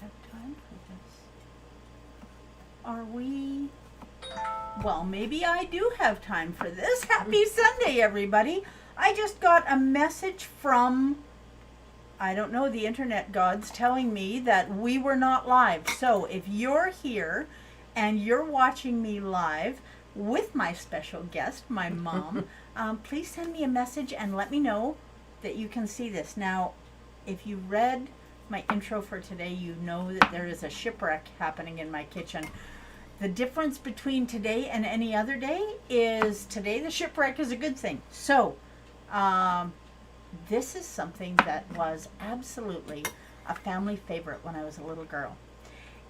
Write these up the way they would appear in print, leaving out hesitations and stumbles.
have time for this. Are we? Well, maybe I do have time for this. Happy Sunday, everybody. I just got a message from, I don't know, the internet gods telling me that we were not live. So if you're here and you're watching me live with my special guest, my mom, please send me a message and let me know that you can see this. Now, if you read my intro for today, you know that there is a shipwreck happening in my kitchen. The difference between today and any other day is today the shipwreck is a good thing. So, this is something that was absolutely a family favorite when I was a little girl.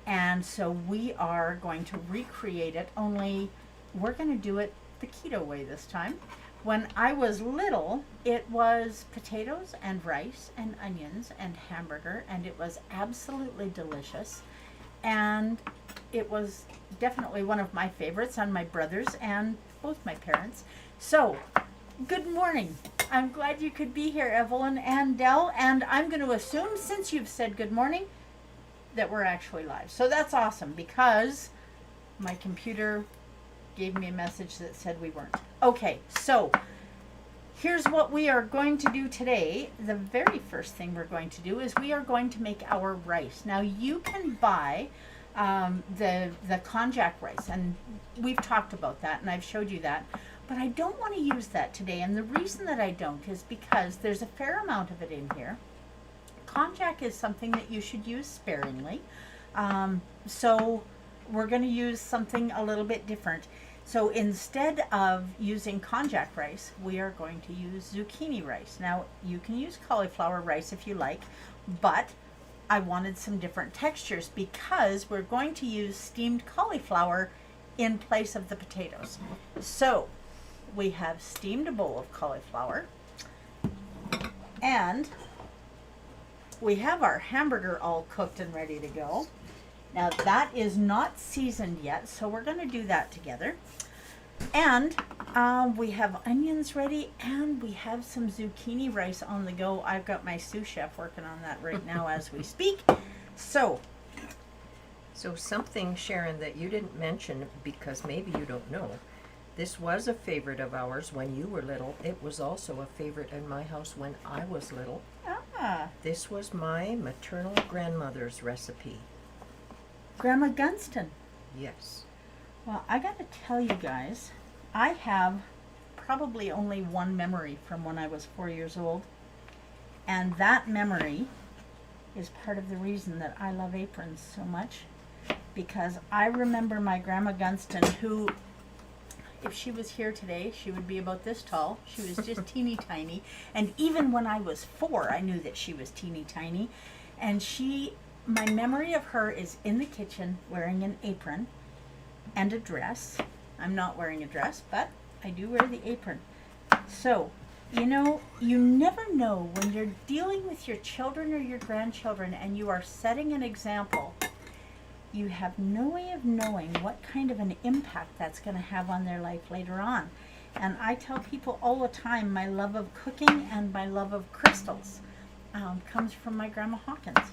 And so we are going to recreate it, only we're going to do it the keto way this time. When I was little, it was potatoes and rice and onions and hamburger, and it was absolutely delicious. And it was definitely one of my favorites, and my brothers and both my parents. So, good morning. I'm glad you could be here, Evelyn and Dell, and I'm going to assume, since you've said good morning, that we're actually live. So that's awesome, because my computer gave me a message that said we weren't. Okay, so here's what we are going to do today. The very first thing we're going to do is we are going to make our rice. Now, you can buy the konjac rice, and we've talked about that, and I've showed you that. But I don't want to use that today, and the reason that I don't is because there's a fair amount of it in here. Konjac is something that you should use sparingly. So we're going to use something a little bit different. So instead of using konjac rice, we are going to use zucchini rice. Now, you can use cauliflower rice if you like, but I wanted some different textures because we're going to use steamed cauliflower in place of the potatoes. So we have steamed a bowl of cauliflower, and we have our hamburger all cooked and ready to go. Now, that is not seasoned yet, so we're going to do that together. And we have onions ready, and we have some zucchini rice on the go. I've got my sous chef working on that right now as we speak. So something, Sharon, that you didn't mention, because maybe you don't know, this was a favorite of ours when you were little. It was also a favorite in my house when I was little. This was my maternal grandmother's recipe. Grandma Gunston. Yes. Well, I got to tell you guys, I have probably only one memory from when I was 4 years old. And that memory is part of the reason that I love aprons so much. Because I remember my Grandma Gunston, who, if she was here today, she would be about this tall. She was just teeny tiny. And even when I was 4, I knew that she was teeny tiny. And my memory of her is in the kitchen wearing an apron and a dress. I'm not wearing a dress, but I do wear the apron. So, you never know when you're dealing with your children or your grandchildren and you are setting an example. You have no way of knowing what kind of an impact that's going to have on their life later on. And I tell people all the time, my love of cooking and my love of crystals comes from my Grandma Hawkins.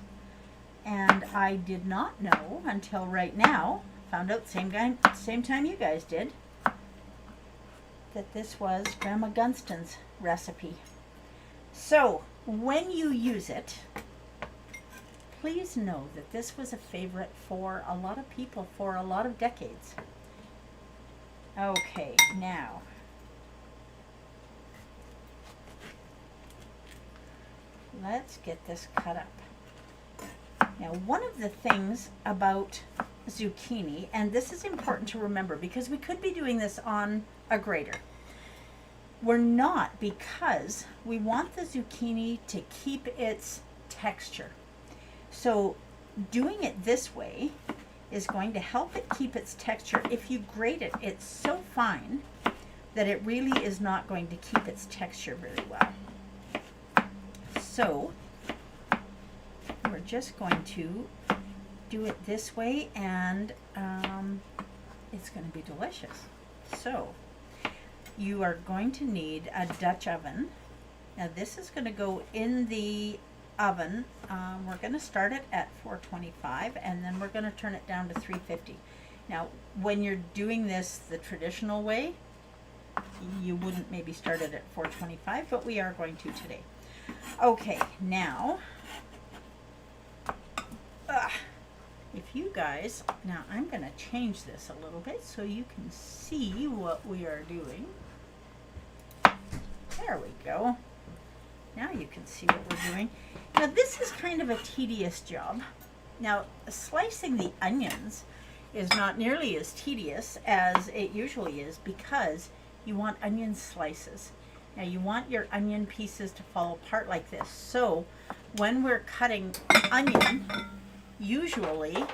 And I did not know until right now, found out same time you guys did, that this was Grandma Gunston's recipe. So when you use it, please know that this was a favorite for a lot of people for a lot of decades. Okay, now let's get this cut up. Now, one of the things about zucchini, and this is important to remember because we could be doing this on a grater. We're not, because we want the zucchini to keep its texture. So doing it this way is going to help it keep its texture. If you grate it, it's so fine that it really is not going to keep its texture very well. So we're just going to do it this way, and it's going to be delicious. So you are going to need a Dutch oven. Now this is going to go in the oven, we're going to start it at 425 and then we're going to turn it down to 350. Now, when you're doing this the traditional way, you wouldn't maybe start it at 425, but we are going to today. Okay, now, if you guys, now I'm going to change this a little bit so you can see what we are doing. There we go. Now you can see what we're doing. Now this is kind of a tedious job. Now slicing the onions is not nearly as tedious as it usually is because you want onion slices. Now you want your onion pieces to fall apart like this. So when we're cutting onion, usually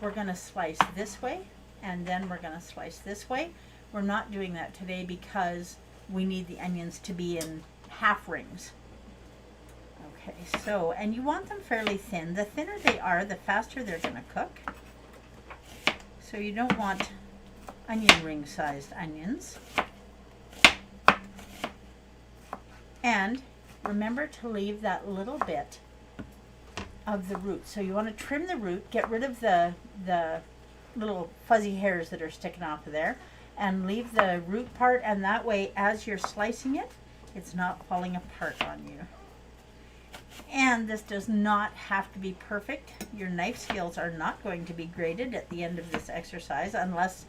we're going to slice this way and then we're going to slice this way. We're not doing that today because we need the onions to be in half rings. Okay, so, and you want them fairly thin. The thinner they are, the faster they're going to cook. So you don't want onion ring sized onions. And remember to leave that little bit of the root. So you want to trim the root, get rid of the little fuzzy hairs that are sticking off of there, and leave the root part, and that way as you're slicing it, it's not falling apart on you. And this does not have to be perfect. Your knife skills are not going to be graded at the end of this exercise unless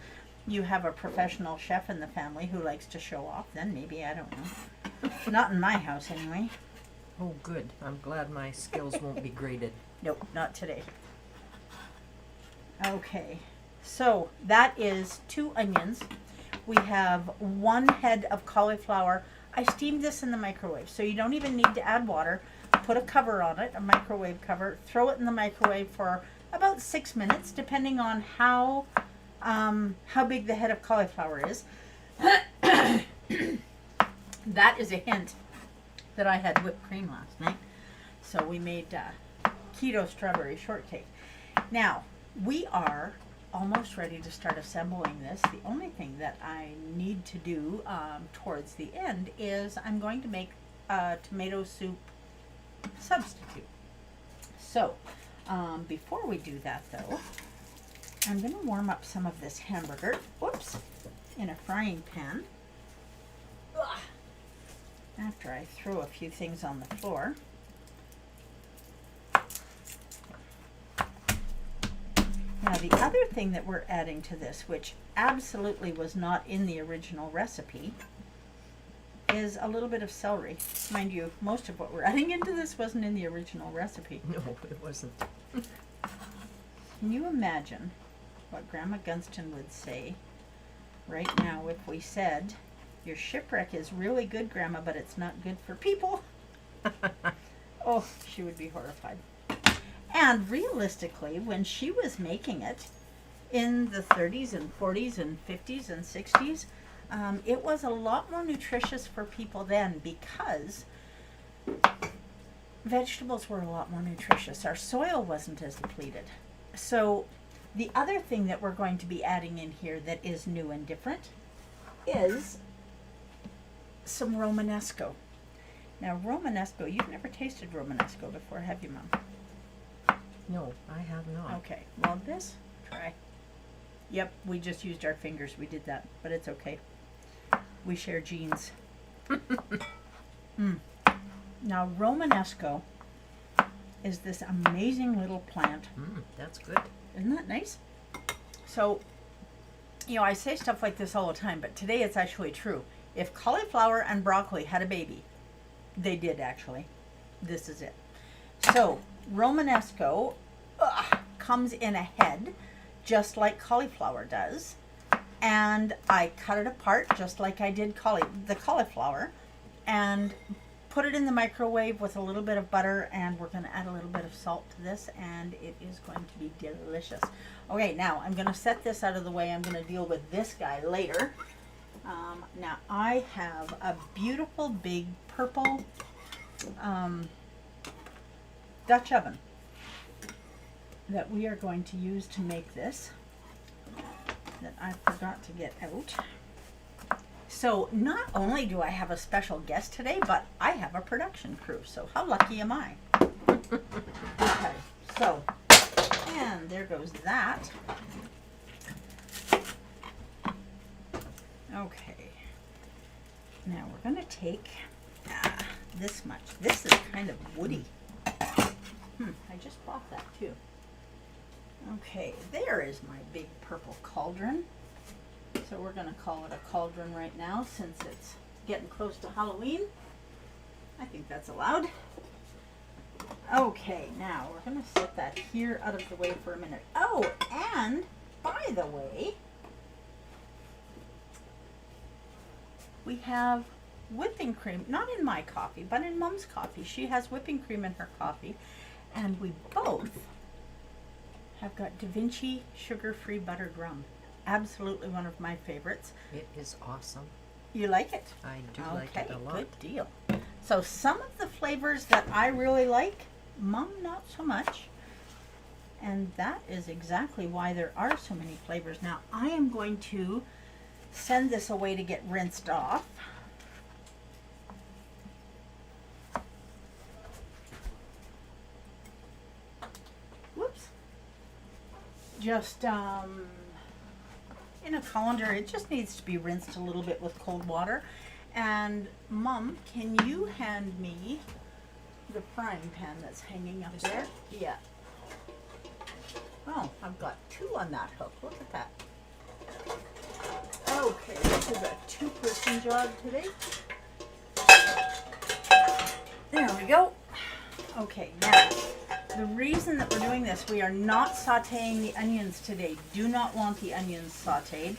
you have a professional chef in the family who likes to show off. Then maybe, I don't know. Not in my house anyway. Oh, good. I'm glad my skills won't be graded. Nope, not today. Okay, so that is 2 onions. We have 1 head of cauliflower. I steamed this in the microwave, so you don't even need to add water. Put a cover on it, a microwave cover. Throw it in the microwave for about 6 minutes, depending on how big the head of cauliflower is. That is a hint that I had whipped cream last night. So we made keto strawberry shortcake. Now, we are almost ready to start assembling this. The only thing that I need to do towards the end is I'm going to make a tomato soup substitute. So, before we do that though, I'm going to warm up some of this hamburger, in a frying pan. After I throw a few things on the floor. Now the other thing that we're adding to this, which absolutely was not in the original recipe, is a little bit of celery. Mind you, most of what we're adding into this wasn't in the original recipe. No, it wasn't. Can you imagine what Grandma Gunston would say right now if we said, "Your shipwreck is really good, Grandma, but it's not good for people"? Oh, she would be horrified. And realistically, when she was making it in the 30s and 40s and 50s and 60s, it was a lot more nutritious for people then because vegetables were a lot more nutritious. Our soil wasn't as depleted. So the other thing that we're going to be adding in here that is new and different is some Romanesco. Now Romanesco, you've never tasted Romanesco before, have you, Mom? No, I have not. Okay, well this, try. Yep, we just used our fingers, we did that, but it's okay. We share genes. Now Romanesco is this amazing little plant. That's good. Isn't that nice? So, you know, I say stuff like this all the time, but today it's actually true. If cauliflower and broccoli had a baby, they did actually. This is it. So, Romanesco comes in a head, just like cauliflower does. And I cut it apart, just like I did the cauliflower, and put it in the microwave with a little bit of butter, and we're going to add a little bit of salt to this, and it is going to be delicious. Okay, now I'm going to set this out of the way. I'm going to deal with this guy later. Now I have a beautiful big purple Dutch oven that we are going to use to make this, that I forgot to get out. So not only do I have a special guest today, but I have a production crew. So how lucky am I? Okay, so, and there goes that. Okay. Now we're gonna take this much. This is kind of woody. I just bought that too. Okay, there is my big purple cauldron. So we're gonna call it a cauldron right now since it's getting close to Halloween. I think that's allowed. Okay, now we're gonna set that here out of the way for a minute. Oh, and by the way, we have whipping cream, not in my coffee, but in Mom's coffee. She has whipping cream in her coffee, and we both have got Da Vinci sugar-free buttered rum. Absolutely one of my favorites. It is awesome. You like it? I do like it a lot. Good deal. So some of the flavors that I really like, Mom not so much. And that is exactly why there are so many flavors. Now I am going to send this away to get rinsed off. Whoops. Just in a colander, it just needs to be rinsed a little bit with cold water. And Mom, can you hand me the frying pan that's hanging up there? Yeah. Oh, I've got two on that hook. Look at that. Okay, this is a two-person job today. There we go. Okay, now, the reason that we're doing this, we are not sauteing the onions today. Do not want the onions sauteed,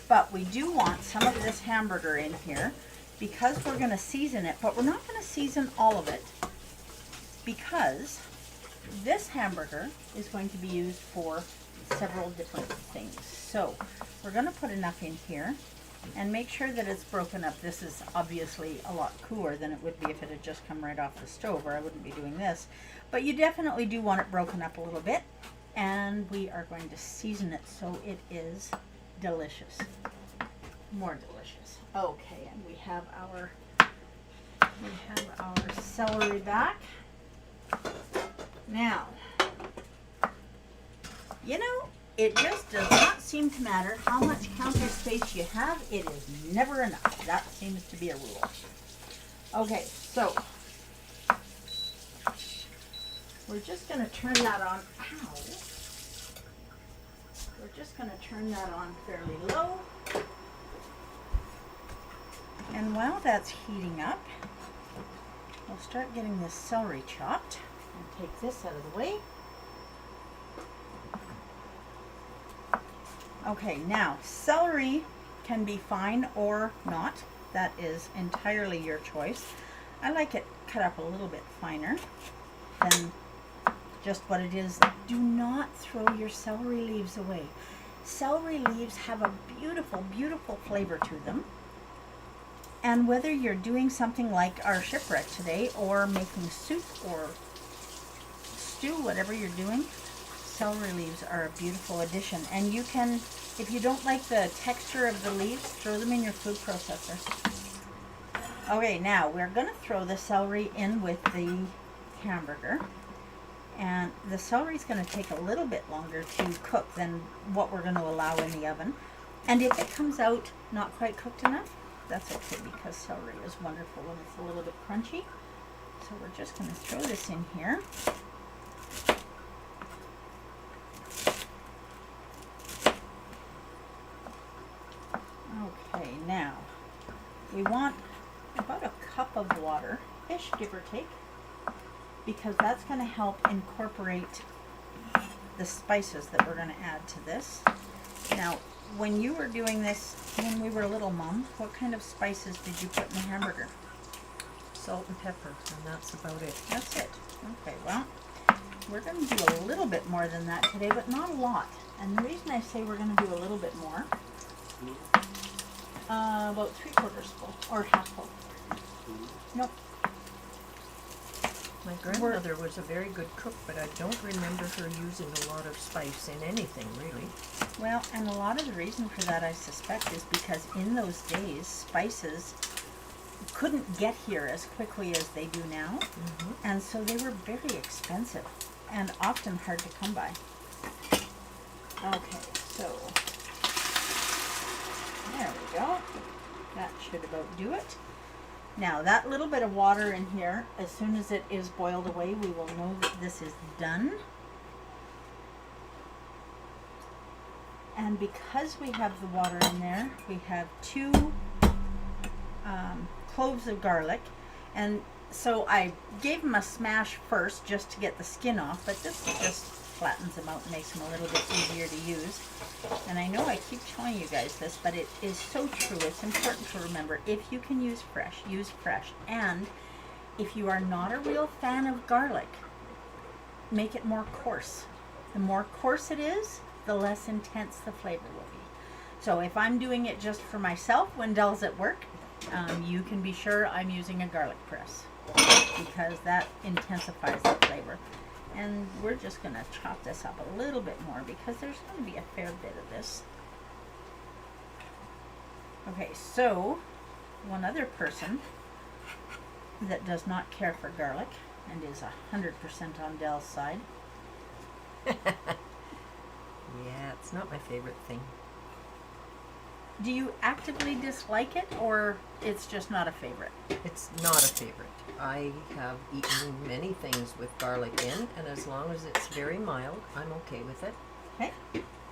but we do want some of this hamburger in here because we're going to season it, but we're not going to season all of it because this hamburger is going to be used for several different things. So we're going to put enough in here and make sure that it's broken up. This is obviously a lot cooler than it would be if it had just come right off the stove, or I wouldn't be doing this. But you definitely do want it broken up a little bit, and we are going to season it so it is delicious. More delicious. Okay, and we have our celery back. Now, you know, it just does not seem to matter how much counter space you have. It is never enough. That seems to be a rule. Okay, so we're just going to turn that on. Ow. We're just going to turn that on fairly low. And while that's heating up, we'll start getting this celery chopped. And take this out of the way. Okay, now celery can be fine or not. That is entirely your choice. I like it cut up a little bit finer than just what it is. Do not throw your celery leaves away. Celery leaves have a beautiful, beautiful flavor to them. And whether you're doing something like our shipwreck today or making soup or stew, whatever you're doing, celery leaves are a beautiful addition. And you can, if you don't like the texture of the leaves, throw them in your food processor. Okay, now we're going to throw the celery in with the hamburger. And the celery is going to take a little bit longer to cook than what we're going to allow in the oven. And if it comes out not quite cooked enough, that's okay, because celery is wonderful when it's a little bit crunchy. So we're just going to throw this in here. Okay, now we want about a cup of water-ish, give or take, because that's going to help incorporate the spices that we're going to add to this. Now, when you were doing this, when we were little, Mom, what kind of spices did you put in the hamburger? Salt and pepper, and that's about it. That's it. Okay, well, we're going to do a little bit more than that today, but not a lot. And the reason I say we're going to do a little bit more, about 3/4 full, or half full. Nope. My grandmother was a very good cook, but I don't remember her using a lot of spice in anything, really. Well, and a lot of the reason for that, I suspect, is because in those days, spices couldn't get here as quickly as they do now, and so they were very expensive and often hard to come by. Okay, so there we go. That should about do it. Now that little bit of water in here, as soon as it is boiled away, we will know that this is done. And because we have the water in there, we have 2 cloves of garlic. And so I gave them a smash first just to get the skin off, but this just flattens them out and makes them a little bit easier to use. And I know I keep telling you guys this, but it is so true. It's important to remember, if you can use fresh, use fresh. And if you are not a real fan of garlic, make it more coarse. The more coarse it is, the less intense the flavor will be. So if I'm doing it just for myself when Dell's at work, you can be sure I'm using a garlic press, because that intensifies the flavor. And we're just going to chop this up a little bit more because there's going to be a fair bit of this. Okay, so one other person that does not care for garlic and is 100% on Dell's side. Yeah, it's not my favorite thing. Do you actively dislike it, or it's just not a favorite? It's not a favorite. I have eaten many things with garlic in, and as long as it's very mild, I'm okay with it. Okay.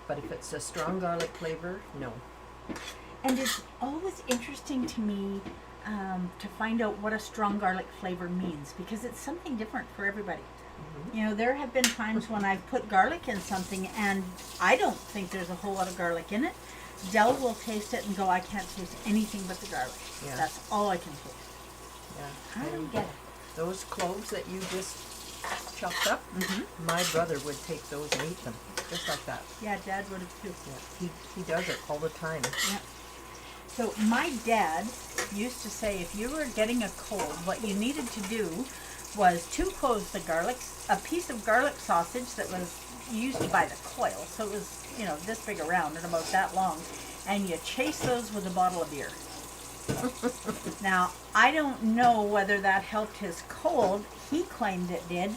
But if it's a strong garlic flavor, no. And it's always interesting to me to find out what a strong garlic flavor means, because it's something different for everybody. You know, there have been times when I've put garlic in something and I don't think there's a whole lot of garlic in it. Dell will taste it and go, I can't taste anything but the garlic. Yeah. That's all I can taste. Yeah. I don't get it. Those cloves that you just chopped up, my brother would take those and eat them, just like that. Yeah, Dad would have too. Yeah. He does it all the time. Yeah. So my dad used to say, if you were getting a cold, what you needed to do was 2 cloves of garlic, a piece of garlic sausage that was used to buy the coil, so it was, you know, this big around and about that long, and you chase those with a bottle of beer. Now, I don't know whether that helped his cold. He claimed it did.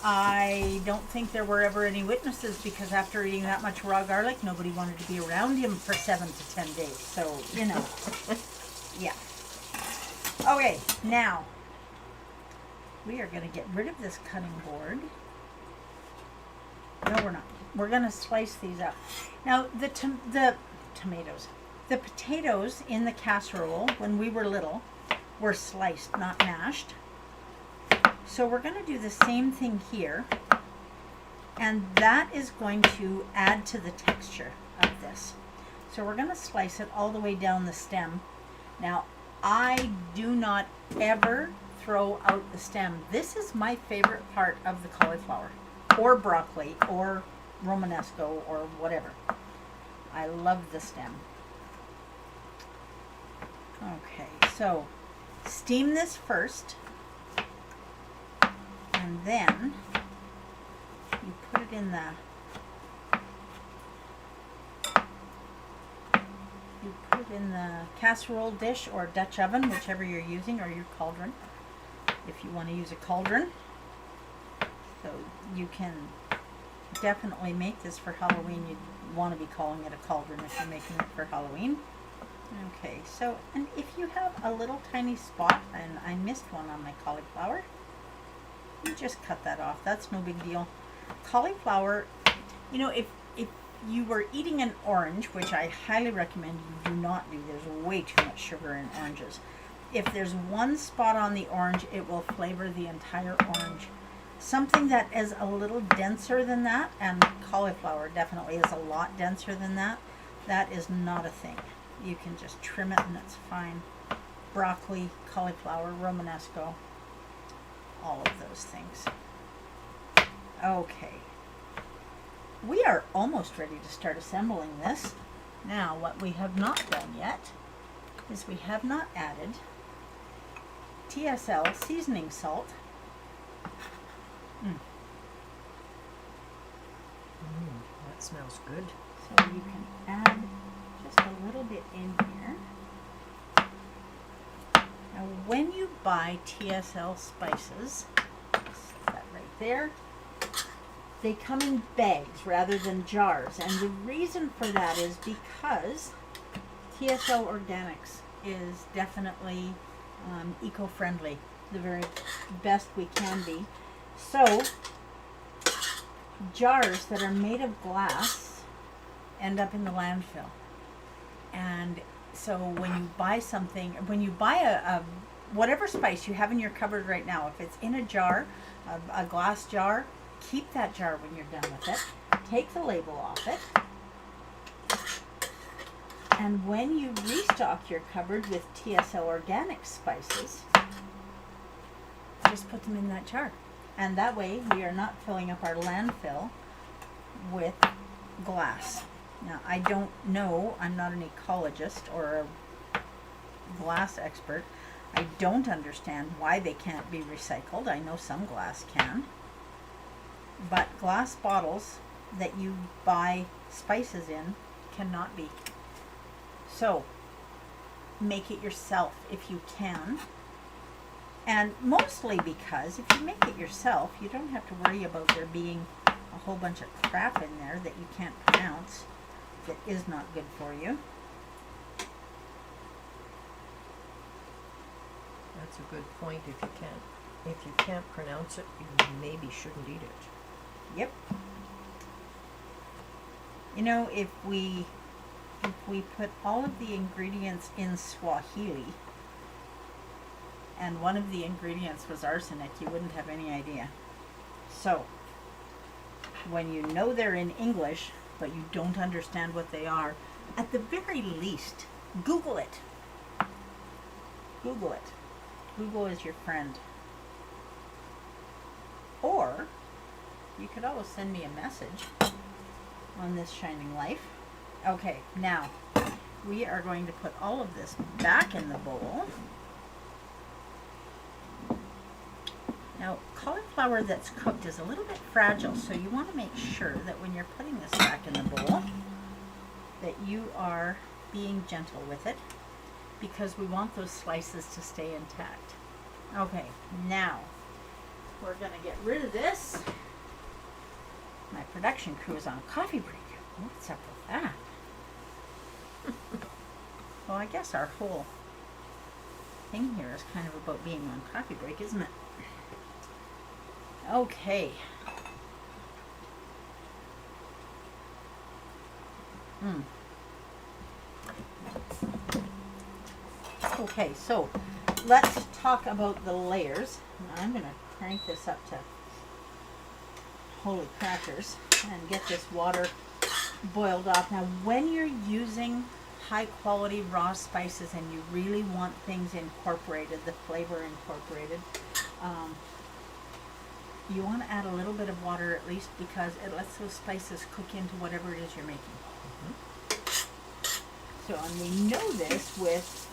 I don't think there were ever any witnesses, because after eating that much raw garlic, nobody wanted to be around him for 7 to 10 days. So, you know, yeah. Okay, now we are going to get rid of this cutting board. No, we're not. We're going to slice these up. Now, the tomatoes. The potatoes in the casserole, when we were little, were sliced, not mashed. So we're going to do the same thing here. And that is going to add to the texture of this. So we're going to slice it all the way down the stem. Now, I do not ever throw out the stem. This is my favorite part of the cauliflower, or broccoli, or Romanesco, or whatever. I love the stem. Okay, so steam this first, and then you put it in the casserole dish or Dutch oven, whichever you're using, or your cauldron, if you want to use a cauldron. So you can definitely make this for Halloween. You'd want to be calling it a cauldron if you're making it for Halloween. Okay, so, and if you have a little tiny spot, and I missed one on my cauliflower, you just cut that off. That's no big deal. Cauliflower, you know, if you were eating an orange, which I highly recommend you do not do, there's way too much sugar in oranges. If there's one spot on the orange, it will flavor the entire orange. Something that is a little denser than that, and cauliflower definitely is a lot denser than that, that is not a thing. You can just trim it and it's fine. Broccoli, cauliflower, Romanesco, all of those things. Okay. We are almost ready to start assembling this. Now, what we have not done yet is we have not added TSL seasoning salt. That smells good. So you can add just a little bit in here. Now, when you buy TSL spices, set that right there, they come in bags rather than jars. And the reason for that is because TSL Organics is definitely eco-friendly, the very best we can be. So, jars that are made of glass end up in the landfill. And so when you buy something, when you buy a whatever spice you have in your cupboard right now, if it's in a jar, a glass jar, keep that jar when you're done with it. Take the label off it. And when you restock your cupboard with TSL Organic spices, just put them in that jar. And that way we are not filling up our landfill with glass. Now, I don't know, I'm not an ecologist or a glass expert. I don't understand why they can't be recycled. I know some glass can. But glass bottles that you buy spices in cannot be. So, make it yourself if you can. And mostly because if you make it yourself, you don't have to worry about there being a whole bunch of crap in there that you can't pronounce that is not good for you. That's a good point. If you can't pronounce it, you maybe shouldn't eat it. Yep. You know, if we put all of the ingredients in Swahili and one of the ingredients was arsenic, you wouldn't have any idea. So, when you know they're in English, but you don't understand what they are, at the very least, Google it. Google it. Google is your friend. Or, you could always send me a message on this Shining Life. Okay, now, we are going to put all of this back in the bowl. Now, cauliflower that's cooked is a little bit fragile, so you want to make sure that when you're putting this back in the bowl, that you are being gentle with it, because we want those slices to stay intact. Okay, now, we're going to get rid of this. My production crew is on a coffee break. What's up with that? Well, I guess our whole thing here is kind of about being on coffee break, isn't it? Okay. Okay, so let's talk about the layers. Now, I'm going to crank this up to holy crackers and get this water boiled off. Now, when you're using high quality raw spices and you really want things incorporated, the flavor incorporated, you want to add a little bit of water at least, because it lets those spices cook into whatever it is you're making. So, and we know this with,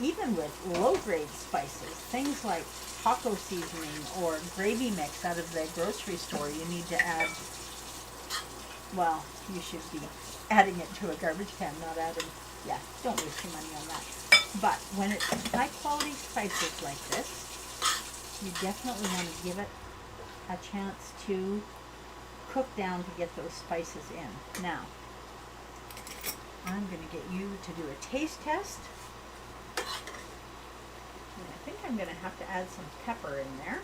even with low grade spices, things like taco seasoning or gravy mix out of the grocery store, you need to add, well, you should be adding it to a garbage can, not adding, don't waste your money on that. But when it's high quality spices like this, you definitely want to give it a chance to cook down to get those spices in. Now, I'm going to get you to do a taste test. And I think I'm going to have to add some pepper in there,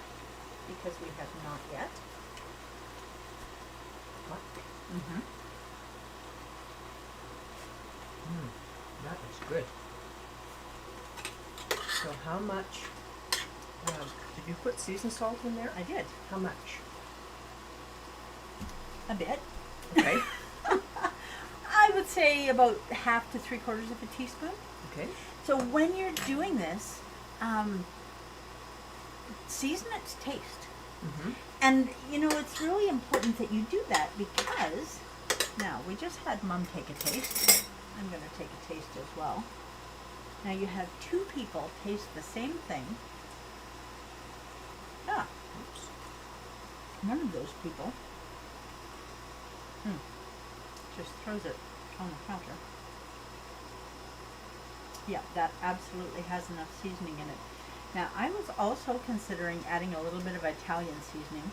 because we have not yet. That is good. So how much, did you put seasoned salt in there? I did. How much? A bit. Okay. I would say about 1/2 to 3/4 of a teaspoon. Okay. So when you're doing this, season it to taste. And, you know, it's really important that you do that, because, now, we just had Mom take a taste. I'm going to take a taste as well. Now you have 2 people taste the same thing. Oops. One of those people just throws it on the counter. Yeah, that absolutely has enough seasoning in it. Now, I was also considering adding a little bit of Italian seasoning,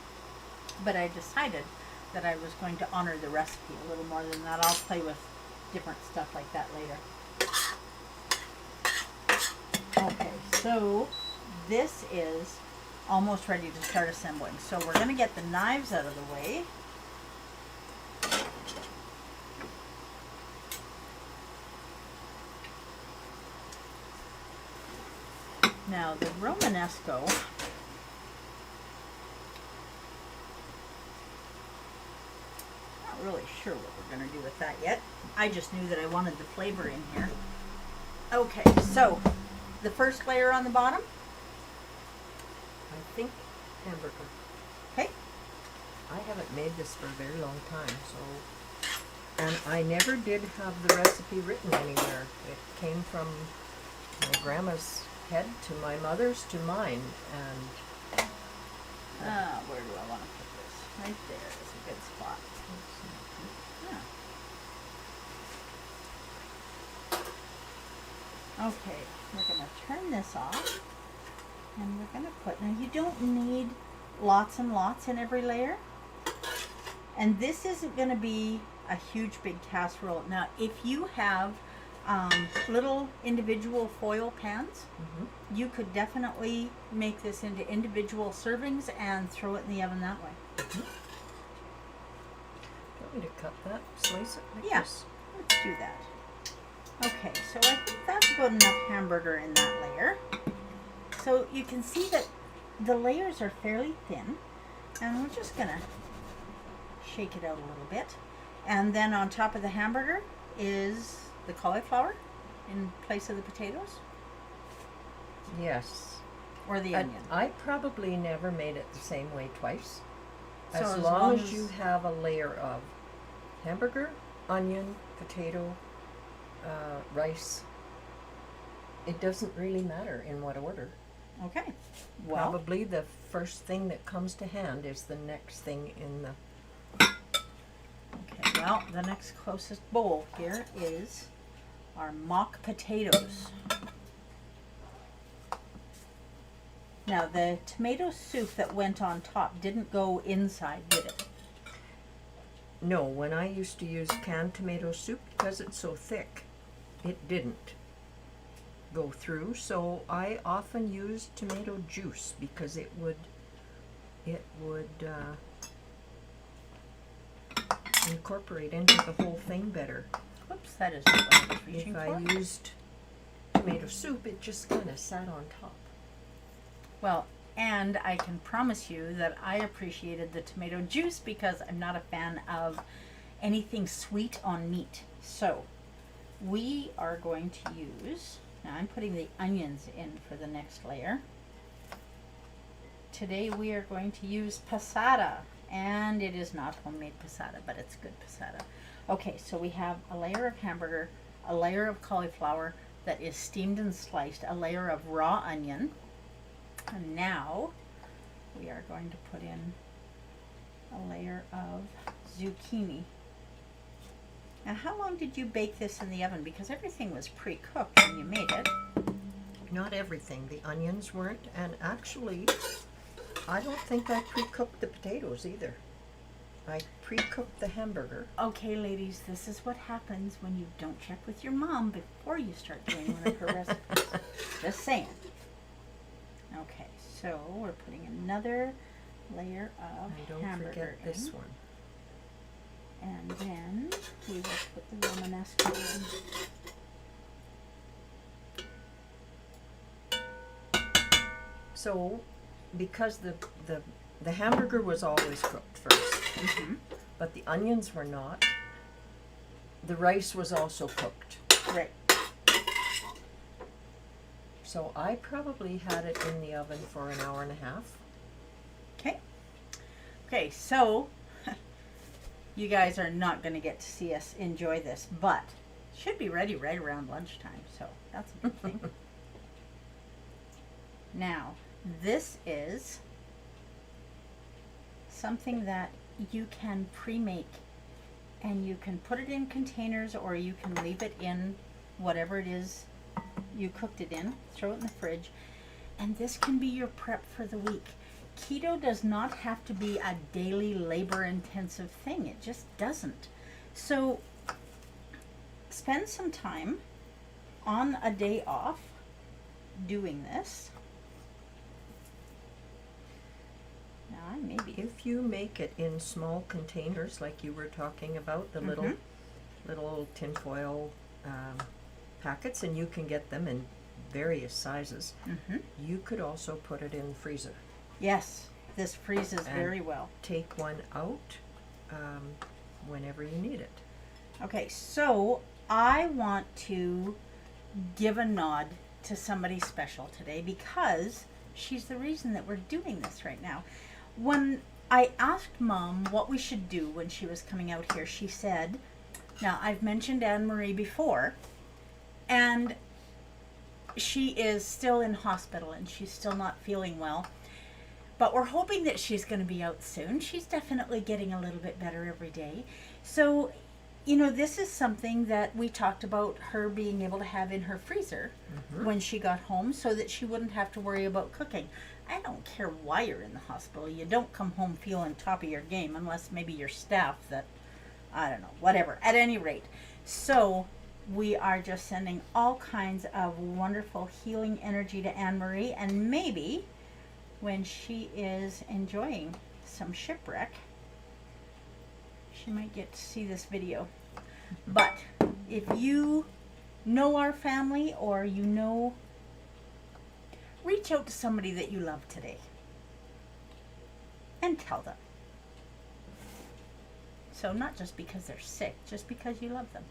but I decided that I was going to honor the recipe a little more than that. I'll play with different stuff like that later. Okay, so this is almost ready to start assembling. So we're going to get the knives out of the way. Now the Romanesco, not really sure what we're going to do with that yet. I just knew that I wanted the flavor in here. Okay, so the first layer on the bottom. I think hamburger. Okay. I haven't made this for a very long time, so, and I never did have the recipe written anywhere. It came from my grandma's head to my mother's to mine, and Where do I want to put this? Right there is a good spot. Yeah. Okay, we're going to turn this off, and we're going to put, now you don't need lots and lots in every layer, and this isn't going to be a huge big casserole. Now, if you have little individual foil pans, you could definitely make this into individual servings and throw it in the oven that way. do you want me to cut that, slice it like Yeah. this? Let's do that. Okay, so I think that's about enough hamburger in that layer. So you can see that the layers are fairly thin, and we're just gonna shake it out a little bit. And then on top of the hamburger is the cauliflower in place of the potatoes, Yes. or the And onion. I probably never made it the same way twice. So As long as you have a layer of hamburger, onion, potato, rice, it doesn't really matter in what order. Okay. Well, Probably the first thing that comes to hand is the next thing in the... okay. Well, the next closest bowl here is our mock potatoes. Now, the tomato soup that went on top didn't go inside, did it? No, when I used to use canned tomato soup, because it's so thick, it didn't go through. So I often used tomato juice because it would incorporate into the whole thing better. Whoops, that is what I was reaching If for. I used tomato soup, it just kind of sat on top. Well, and I can promise you that I appreciated the tomato juice because I'm not a fan of anything sweet on meat. So we are going to use, now I'm putting the onions in for the next layer. Today we are going to use passata, and it is not homemade passata, but it's good passata. Okay, so we have a layer of hamburger, a layer of cauliflower that is steamed and sliced, a layer of raw onion, and now we are going to put in a layer of zucchini. Now, how long did you bake this in the oven? Because everything was pre-cooked when you made it. Not everything. The onions weren't, and actually, I don't think I pre-cooked the potatoes either. I pre-cooked the hamburger. Okay, ladies, this is what happens when you don't check with your mom before you start doing one of her recipes. Just saying. Okay, so we're putting another layer of And don't hamburger forget in. this one. And then we will put the Romanesco in. So, because the hamburger was always cooked first, but the onions were not, the rice was also cooked. Right. So I probably had it in the oven for an hour and a half. Okay. Okay, so you guys are not going to get to see us enjoy this, but it should be ready right around lunchtime, so that's a good thing. Now, this is something that you can pre-make, and you can put it in containers or you can leave it in whatever it is you cooked it in, throw it in the fridge, and this can be your prep for the week. Keto does not have to be a daily labor-intensive thing. It just doesn't. So spend some time on a day off doing this. Now, maybe If you make it in small containers, like you were talking about, the little tinfoil packets, and you can get them in various sizes, you could also put it in the freezer. Yes, this freezes And very well. Take one out whenever you need it. Okay, so I want to give a nod to somebody special today because she's the reason that we're doing this right now. When I asked Mom what we should do when she was coming out here, she said, now I've mentioned Anne-Marie before, and she is still in hospital and she's still not feeling well, but we're hoping that she's going to be out soon. She's definitely getting a little bit better every day. So, you know, this is something that we talked about her being able to have in her freezer when she got home so that she wouldn't have to worry about cooking. I don't care why you're in the hospital. You don't come home feeling top of your game unless maybe your staff that, I don't know, whatever. At any rate, so we are just sending all kinds of wonderful healing energy to Anne-Marie, and maybe when she is enjoying some Shipwreck, she might get to see this video. But if you know our family or you know, reach out to somebody that you love today and tell them. So not just because they're sick, just because you love them.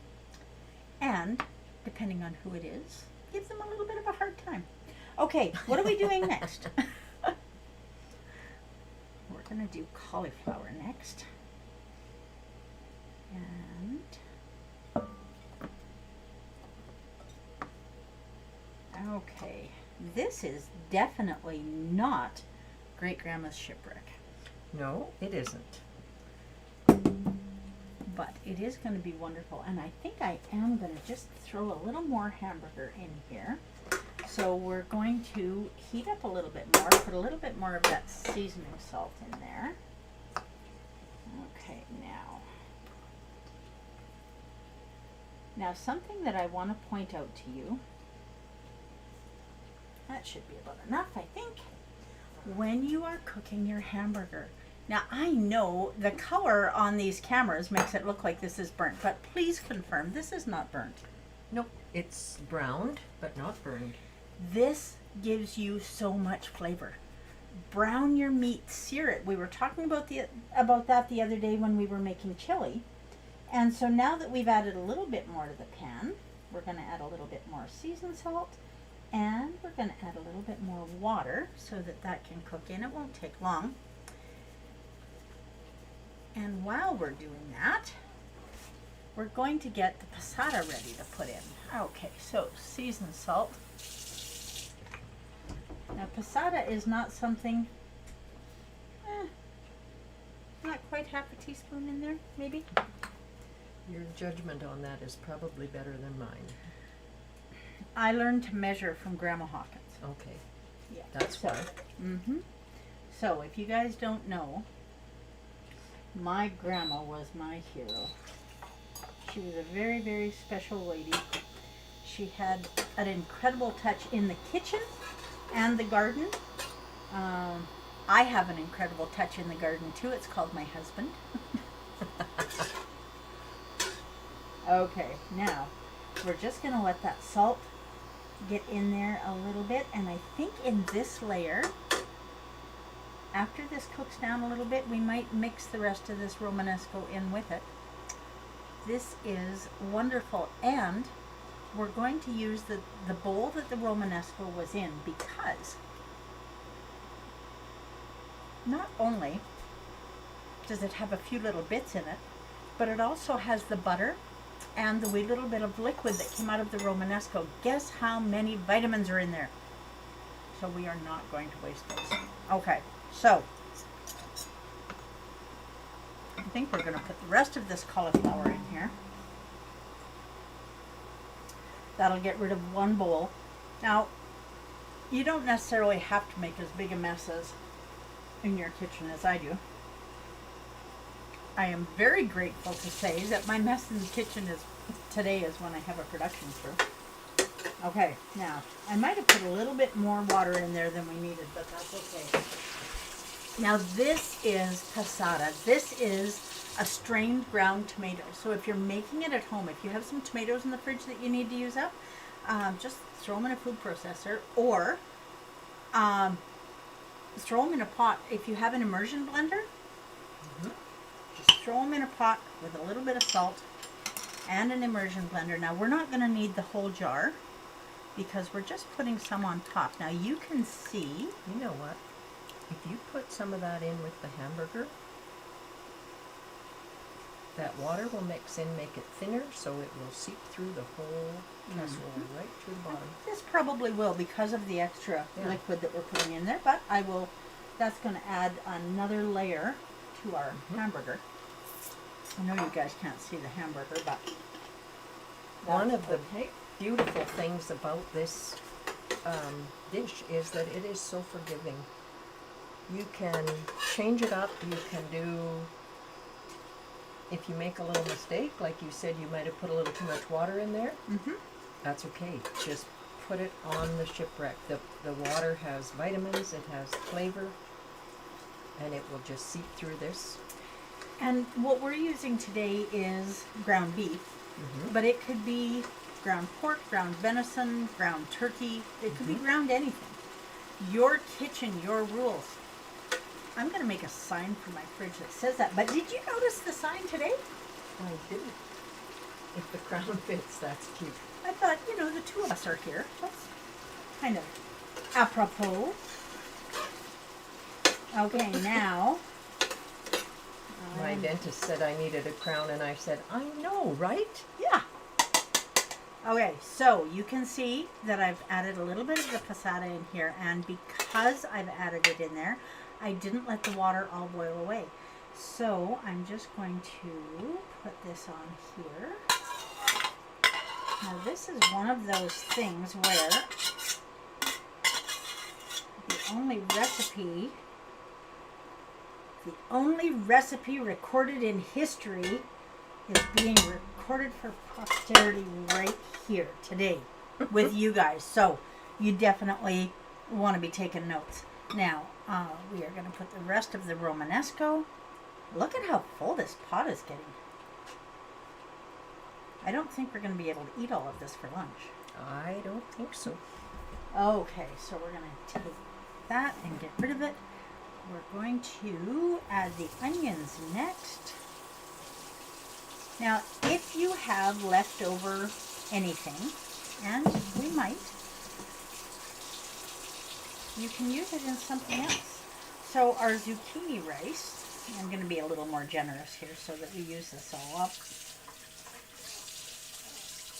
And depending on who it is, give them a little bit of a hard time. Okay, what are we doing next? We're going to do cauliflower next. And okay, this is definitely not Great Grandma's Shipwreck, No, it isn't. but it is going to be wonderful. And I think I am going to just throw a little more hamburger in here. So we're going to heat up a little bit more, put a little bit more of that seasoning salt in there. Okay, now something that I want to point out to you, that should be about enough, I think. When you are cooking your hamburger, now I know the color on these cameras makes it look like this is burnt, but please confirm this is not burnt. Nope, it's browned, but not burned. This gives you so much flavor. Brown your meat, sear it. We were talking about that the other day when we were making chili. And so now that we've added a little bit more to the pan, we're going to add a little bit more seasoned salt, and we're going to add a little bit more water so that that can cook in. It won't take long. And while we're doing that, we're going to get the passata ready to put in. Okay, so seasoned salt. Now passata is not something, not quite half a teaspoon in there, maybe? Your judgment on that is probably better than mine. I learned to measure from Grandma Hawkins. Okay, Yeah. that's why. So if you guys don't know, my grandma was my hero. She was a very, very special lady. She had an incredible touch in the kitchen and the garden. I have an incredible touch in the garden too. It's called my husband. Okay, now we're just going to let that salt get in there a little bit, and I think in this layer, after this cooks down a little bit, we might mix the rest of this Romanesco in with it. This is wonderful, and we're going to use the bowl that the Romanesco was in, because not only does it have a few little bits in it, but it also has the butter and the wee little bit of liquid that came out of the Romanesco. Guess how many vitamins are in there? So we are not going to waste those. Okay, so I think we're going to put the rest of this cauliflower in here. That'll get rid of one bowl. Now, you don't necessarily have to make as big a mess in your kitchen as I do. I am very grateful to say that my mess in the kitchen today is when I have a production crew. Okay, now, I might have put a little bit more water in there than we needed, but that's okay. Now, this is passata. This is a strained ground tomato. So if you're making it at home, if you have some tomatoes in the fridge that you need to use up, just throw them in a food processor, or throw them in a pot. If you have an immersion blender, just throw them in a pot with a little bit of salt and an immersion blender. Now, we're not going to need the whole jar because we're just putting some on top. Now, you can see... You know what? If you put some of that in with the hamburger, that water will mix in, make it thinner, so it will seep through the whole casserole right through the bottom. This probably will because of the extra liquid that we're putting in there, but that's going to add another layer to our hamburger. I know you guys can't see the hamburger, but one of the beautiful things about this dish is that it is so forgiving. You can change it up. You can do, if you make a little mistake, like you said, you might have put a little too much water in there. That's okay. Just put it on the Shipwreck. The water has vitamins, it has flavor, and it will just seep through this. And what we're using today is ground beef, but it could be ground pork, ground venison, ground turkey. It could be ground anything. Your kitchen, your rules. I'm going to make a sign for my fridge that says that. But did you notice the sign today? I didn't. If the crown fits, that's cute. I thought, the two of us are here. That's kind of apropos. Okay, now... My dentist said I needed a crown, and I said, I know, right? Yeah. Okay, so you can see that I've added a little bit of the passata in here, and because I've added it in there, I didn't let the water all boil away. So I'm just going to put this on here. Now this is one of those things where the only recipe recorded in history is being recorded for posterity right here today with you guys. So you definitely want to be taking notes. Now, we are going to put the rest of the Romanesco. Look at how full this pot is getting. I don't think we're going to be able to eat all of this for lunch. I don't think so. Okay, so we're going to take that and get rid of it. We're going to add the onions next. Now, if you have leftover anything, and we might, you can use it in something else. So our zucchini rice, I'm going to be a little more generous here so that we use this all up.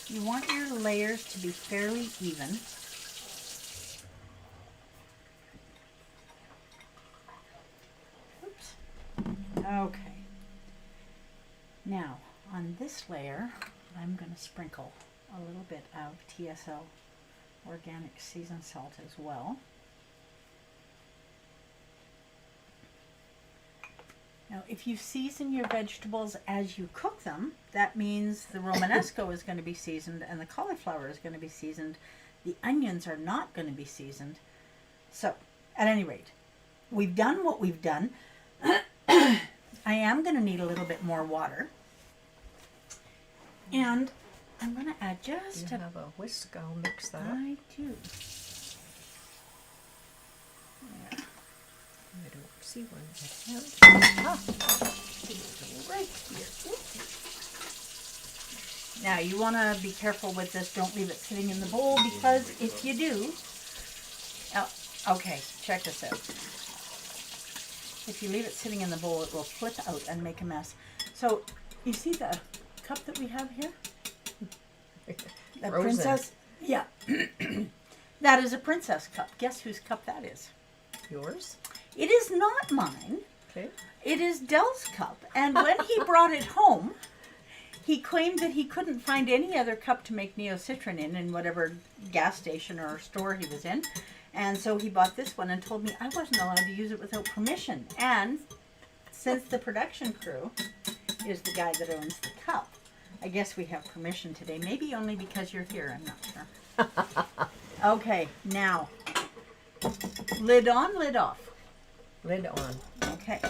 You want your layers to be fairly even. Oops. Okay. Now, on this layer, I'm going to sprinkle a little bit of TSL organic seasoned salt as well. Now, if you season your vegetables as you cook them, that means the Romanesco is going to be seasoned and the cauliflower is going to be seasoned. The onions are not going to be seasoned. So, at any rate, we've done what we've done. I am going to need a little bit more water. And I'm going to add just You have a whisk, I'll mix that up. I do. Yeah. I don't see one at hand. Right here. Now you want to be careful with this. Don't leave it sitting in the bowl because if you do, okay, check this out. If you leave it sitting in the bowl, it will flip out and make a mess. So you see the cup that we have here? The Frozen. princess. Yeah, that is a princess cup. Guess whose cup that is? Yours? It is not mine. Okay. It is Dell's cup. And when he brought it home, He claimed that he couldn't find any other cup to make neocitrin in whatever gas station or store he was in. And so he bought this one and told me I wasn't allowed to use it without permission. And since the production crew is the guy that owns the cup, I guess we have permission today. Maybe only because you're here, I'm not sure. Okay, now, lid on, lid off. Lid on. Okay.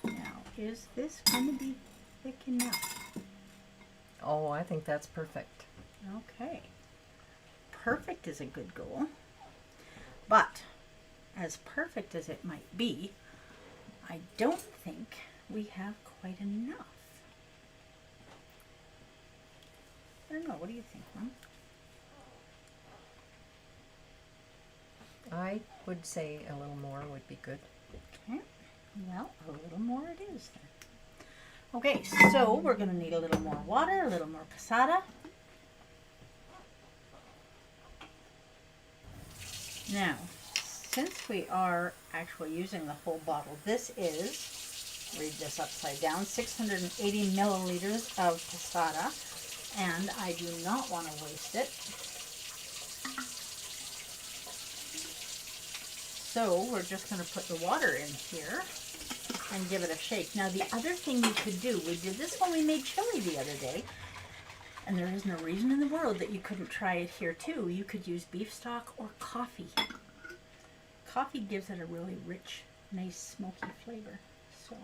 Now, is this going to be thick enough? Oh, I think that's perfect. Okay. Perfect is a good goal. But, as perfect as it might be, I don't think we have quite enough. I don't know. What do you think, Mom? I would say a little more would be good. Okay. Well, a little more it is then. Okay, so we're going to need a little more water, a little more passata. Now, since we are actually using the whole bottle, this is, read this upside down, 680 milliliters of passata, and I do not want to waste it. So we're just going to put the water in here and give it a shake. Now the other thing you could do, we did this when we made chili the other day, and there is no reason in the world that you couldn't try it here too. You could use beef stock or coffee. Coffee gives it a really rich, nice smoky flavor. So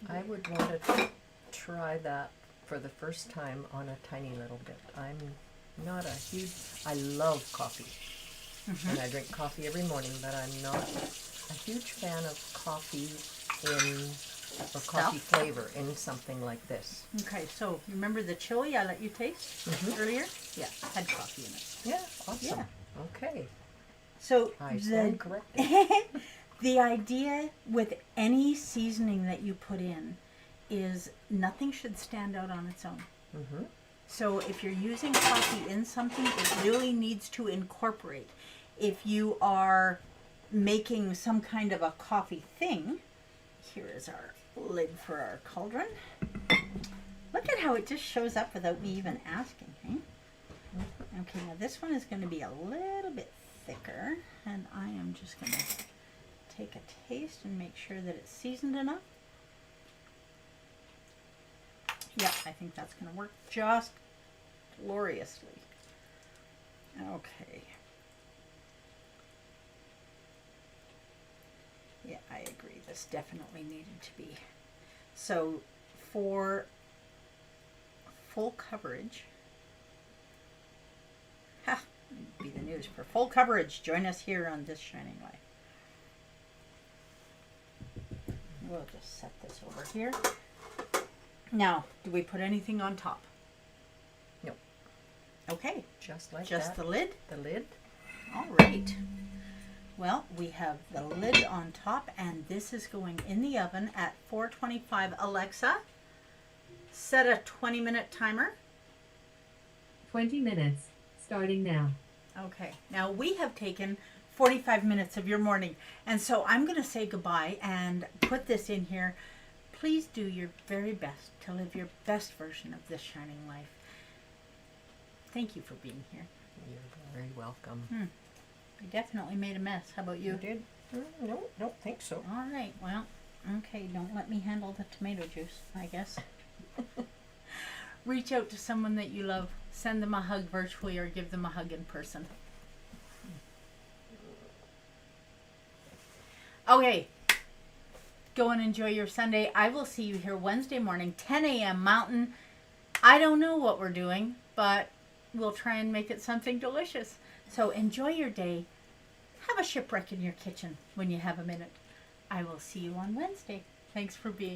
I would want to try that for the first time on a tiny little bit. I'm not a huge, I love coffee. And I drink coffee every morning, but I'm not a huge fan of coffee or coffee flavor in something like this. okay, so remember the chili I let you taste earlier? Yeah, had coffee in it. Yeah, awesome. Yeah. Okay. So I stand corrected. the idea with any seasoning that you put in is nothing should stand out on its own. Mm-hmm. So if you're using coffee in something, it really needs to incorporate. If you are making some kind of a coffee thing, here is our lid for our cauldron. Look at how it just shows up without me even asking. Eh? Okay, now this one is going to be a little bit thicker, and I am just going to take a taste and make sure that it's seasoned enough. Yeah, I think that's going to work just gloriously. Okay. Yeah, I agree. This definitely needed to be. So, for full coverage, be the news. For full coverage, join us here on This Shining Light. We'll just set this over here. Now, do we put anything on top? No. Okay. Just like Just that. the lid? The lid. All right. Well, we have the lid on top, and this is going in the oven at 425. Alexa, set a 20-minute timer. 20 minutes, starting now. Okay. Now, we have taken 45 minutes of your morning, and so I'm going to say goodbye and put this in here. Please do your very best to live your best version of this shining life. Thank you for being here. You're very welcome. We definitely made a mess. How about you? You did? No, don't think so. All right. Well, okay. Don't let me handle the tomato juice, I guess. Reach out to someone that you love. Send them a hug virtually or give them a hug in person. Okay. Go and enjoy your Sunday. I will see you here Wednesday morning, 10 a.m. Mountain. I don't know what we're doing, but we'll try and make it something delicious. So enjoy your day. Have a shipwreck in your kitchen when you have a minute. I will see you on Wednesday. Thanks for being